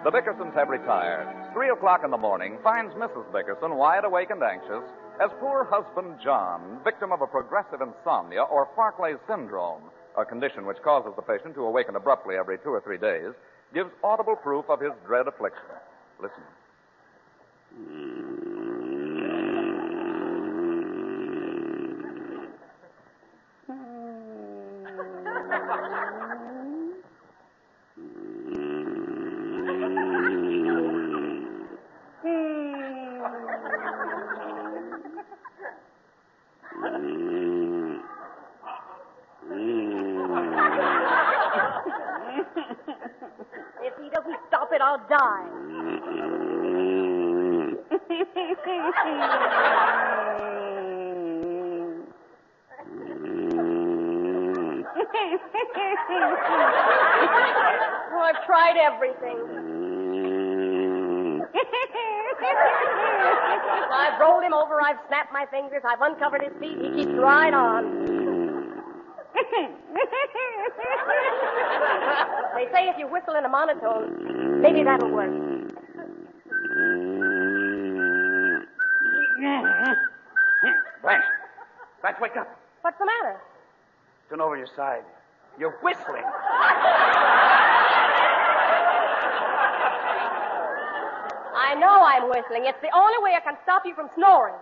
The Bickersons have retired. 3 o'clock in the morning finds Mrs. Bickerson wide awake and anxious as poor husband John, victim of a progressive insomnia or Farclay syndrome, a condition which causes the patient to awaken abruptly every 2 or 3 days, gives audible proof of his dread affliction. Listen. If he doesn't stop it, I'll die. Oh, I've tried everything. I've rolled him over, I've snapped my fingers, I've uncovered his feet, he keeps right on. They say if you whistle in a monotone, maybe that'll work. Blanche, wake up. What's the matter? Turn over your side. You're whistling. I know I'm whistling. It's the only way I can stop you from snoring.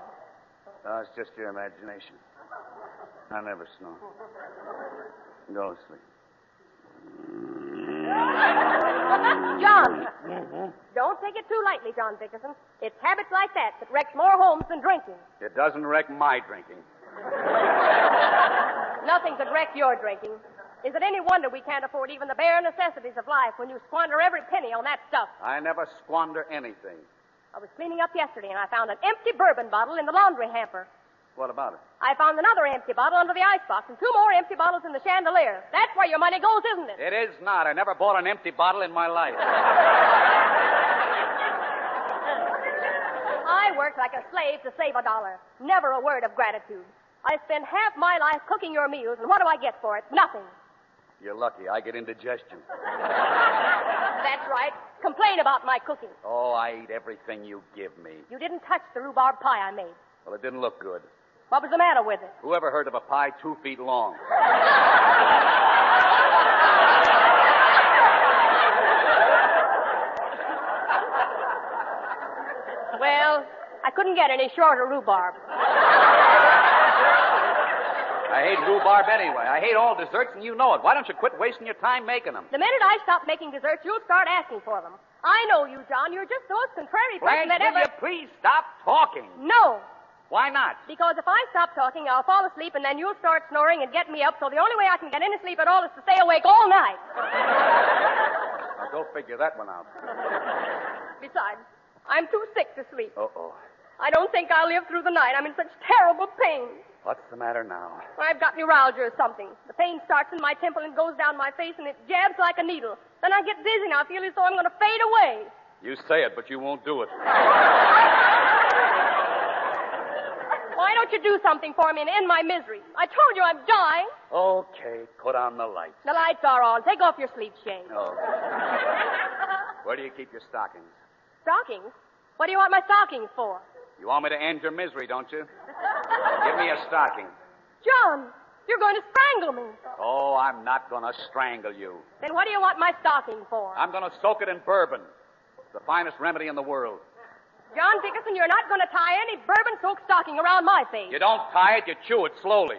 Oh, it's just your imagination. I never snore. Go to sleep. John, don't take it too lightly, John Bickerson. It's habits like that wrecks more homes than drinking. It doesn't wreck my drinking. Nothing could wreck your drinking. Is it any wonder we can't afford even the bare necessities of life when you squander every penny on that stuff? I never squander anything. I was cleaning up yesterday and I found an empty bourbon bottle in the laundry hamper. What about it? I found another empty bottle under the icebox and 2 more empty bottles in the chandelier. That's where your money goes, isn't it? It is not. I never bought an empty bottle in my life. I worked like a slave to save $1. Never a word of gratitude. I spend half my life cooking your meals, and what do I get for it? Nothing. You're lucky. I get indigestion. That's right. Complain about my cooking. Oh, I eat everything you give me. You didn't touch the rhubarb pie I made. Well, it didn't look good. What was the matter with it? Who ever heard of a pie 2 feet long? Well, I couldn't get any shorter rhubarb. I hate rhubarb anyway. I hate all desserts, and you know it. Why don't you quit wasting your time making them? The minute I stop making desserts, you'll start asking for them. I know you, John. You're just the most contrary person Blanche, that will ever... you please stop talking? No. Why not? Because if I stop talking, I'll fall asleep, and then you'll start snoring and get me up, so the only way I can get any sleep at all is to stay awake all night. Now, go figure that one out. Besides, I'm too sick to sleep. Uh-oh. I don't think I'll live through the night. I'm in such terrible pain. What's the matter now? I've got neuralgia or something. The pain starts in my temple and goes down my face, and it jabs like a needle. Then I get dizzy, and I feel as though I'm going to fade away. You say it, but you won't do it. Why don't you do something for me and end my misery? I told you I'm dying. Okay, put on the lights. The lights are on. Take off your sleep shade. Oh. Where do you keep your stockings? Stockings? What do you want my stockings for? You want me to end your misery, don't you? Give me a stocking. John, you're going to strangle me. Oh, I'm not going to strangle you. Then what do you want my stocking for? I'm going to soak it in bourbon. It's the finest remedy in the world. John Dickerson, you're not going to tie any bourbon-soaked stocking around my face. You don't tie it, you chew it slowly.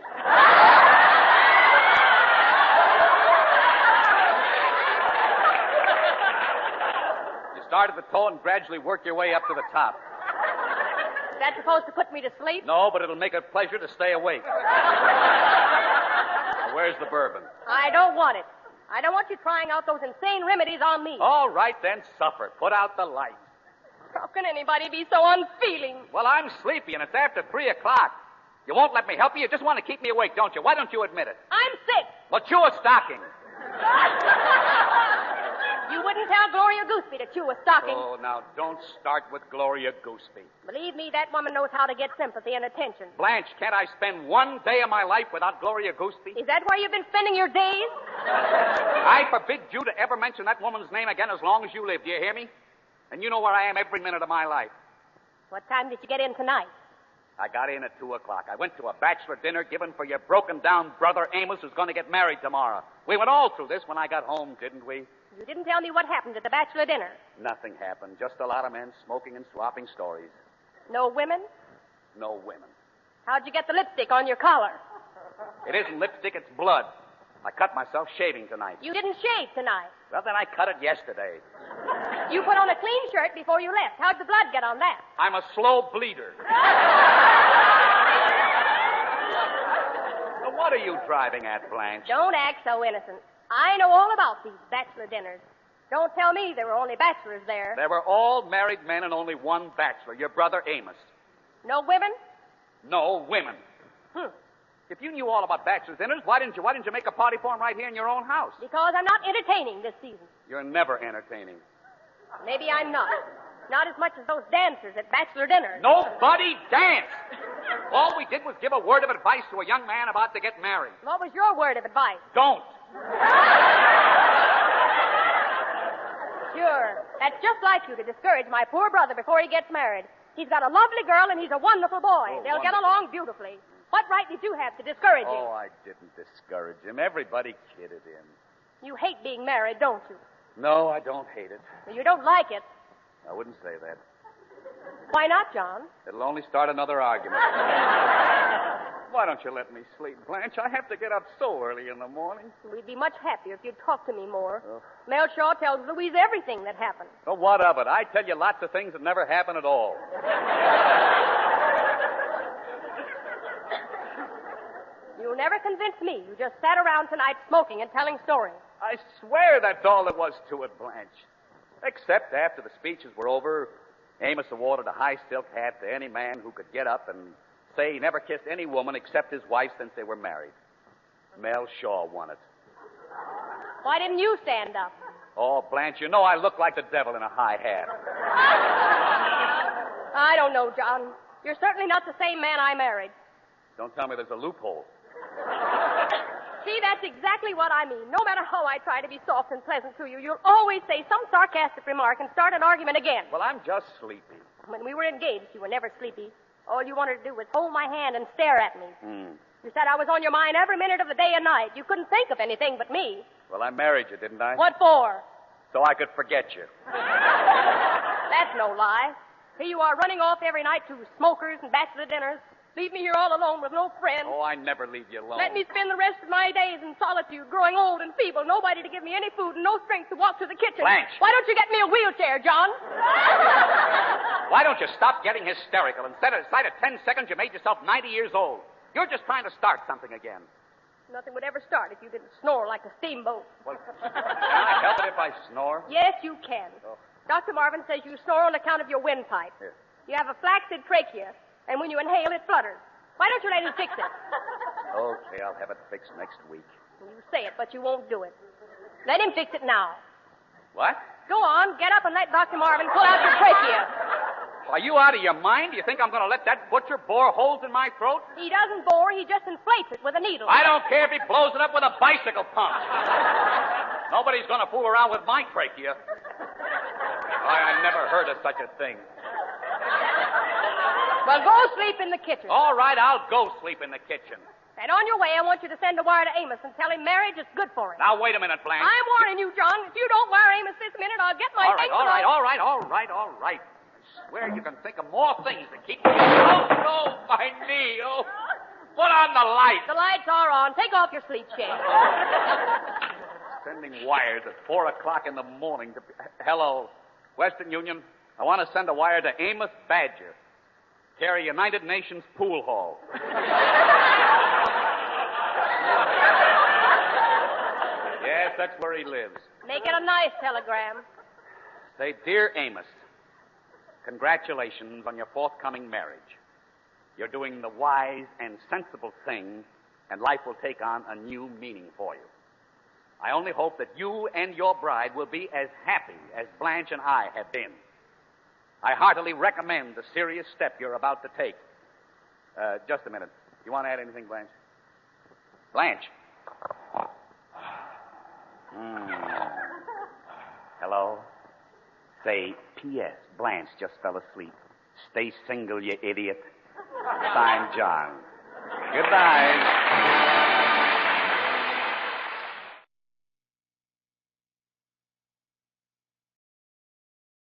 You start at the toe and gradually work your way up to the top. Is that supposed to put me to sleep? No, but it'll make a pleasure to stay awake. Now, where's the bourbon? I don't want it. I don't want you trying out those insane remedies on me. All right, then, suffer. Put out the lights. How can anybody be so unfeeling? Well, I'm sleepy, and it's after 3 o'clock. You won't let me help you? You just want to keep me awake, don't you? Why don't you admit it? I'm sick. Well, chew a stocking. You wouldn't tell Gloria Gooseby to chew a stocking. Oh, now, don't start with Gloria Gooseby. Believe me, that woman knows how to get sympathy and attention. Blanche, can't I spend one day of my life without Gloria Gooseby? Is that where you've been spending your days? I forbid you to ever mention that woman's name again as long as you live. Do you hear me? And you know where I am every minute of my life. What time did you get in tonight? I got in at 2 o'clock. I went to a bachelor dinner given for your broken-down brother Amos, who's going to get married tomorrow. We went all through this when I got home, didn't we? You didn't tell me what happened at the bachelor dinner. Nothing happened. Just a lot of men smoking and swapping stories. No women? No women. How'd you get the lipstick on your collar? It isn't lipstick, it's blood. I cut myself shaving tonight. You didn't shave tonight. Well, then I cut it yesterday. You put on a clean shirt before you left. How'd the blood get on that? I'm a slow bleeder. So what are you driving at, Blanche? Don't act so innocent. I know all about these bachelor dinners. Don't tell me there were only bachelors there. There were all married men and only one bachelor, your brother Amos. No women? No women. If you knew all about bachelor dinners, why didn't you make a party for them right here in your own house? Because I'm not entertaining this season. You're never entertaining. Maybe I'm not. Not as much as those dancers at bachelor dinners. Nobody danced. All we did was give a word of advice to a young man about to get married. What was your word of advice? Don't. Sure. That's just like you to discourage my poor brother before he gets married. He's got a lovely girl and he's a wonderful boy. They'll get along beautifully. What right did you have to discourage him? Oh, I didn't discourage him. Everybody kidded him. You hate being married, don't you? No, I don't hate it. You don't like it. I wouldn't say that. Why not, John? It'll only start another argument. Why don't you let me sleep, Blanche? I have to get up so early in the morning. We'd be much happier if you'd talk to me more. Mel Shaw tells Louise everything that happened. Oh, what of it? I tell you lots of things that never happen at all. You'll never convince me. You just sat around tonight smoking and telling stories. I swear that's all there was to it, Blanche. Except after the speeches were over, Amos awarded a high silk hat to any man who could get up and say he never kissed any woman except his wife since they were married. Mel Shaw won it. Why didn't you stand up? Oh, Blanche, you know I look like the devil in a high hat. I don't know, John. You're certainly not the same man I married. Don't tell me there's a loophole. See, that's exactly what I mean. No matter how I try to be soft and pleasant to you, you'll always say some sarcastic remark and start an argument again. Well, I'm just sleepy. When we were engaged, you were never sleepy. All you wanted to do was hold my hand and stare at me. You said I was on your mind every minute of the day and night. You couldn't think of anything but me. Well, I married you, didn't I? What for? So I could forget you. That's no lie. Here you are running off every night to smokers and bachelor dinners. Leave me here all alone with no friends. Oh, I never leave you alone. Let me spend the rest of my days in solitude, growing old and feeble, nobody to give me any food and no strength to walk to the kitchen. Blanche. Why don't you get me a wheelchair, John? Why don't you stop getting hysterical? Instead of 10 seconds, you made yourself 90 years old. You're just trying to start something again. Nothing would ever start if you didn't snore like a steamboat. Well, can I help it if I snore? Yes, you can. Oh. Dr. Marvin says you snore on account of your windpipe. Here. You have a flaccid trachea, and when you inhale, it flutters. Why don't you let him fix it? Okay, I'll have it fixed next week. You say it, but you won't do it. Let him fix it now. What? Go on, get up and let Dr. Marvin pull out your trachea. Are you out of your mind? You think I'm going to let that butcher bore holes in my throat? He doesn't bore, he just inflates it with a needle. I don't care if he blows it up with a bicycle pump. Nobody's going to fool around with my trachea. I never heard of such a thing. Well, go sleep in the kitchen. All right, I'll go sleep in the kitchen. And on your way, I want you to send a wire to Amos and tell him marriage is good for him. Now, wait a minute, Blanche. I'm warning you, John. If you don't wire Amos this minute, I'll get my things. All right. I swear you can think of more things to keep me. Oh, no, my knee. Oh, put on the light. The lights are on. Take off your sleep shade. Sending wires at 4 o'clock in the morning to... Hello, Western Union. I want to send a wire to Amos Badger. Carry United Nations Pool Hall. Yes, that's where he lives. Make it a nice telegram. Say, Dear Amos, congratulations on your forthcoming marriage. You're doing the wise and sensible thing, and life will take on a new meaning for you. I only hope that you and your bride will be as happy as Blanche and I have been. I heartily recommend the serious step you're about to take. Just a minute. You want to add anything, Blanche? Blanche. Say, P.S. Blanche just fell asleep. Stay single, you idiot. Signed, John. Good night.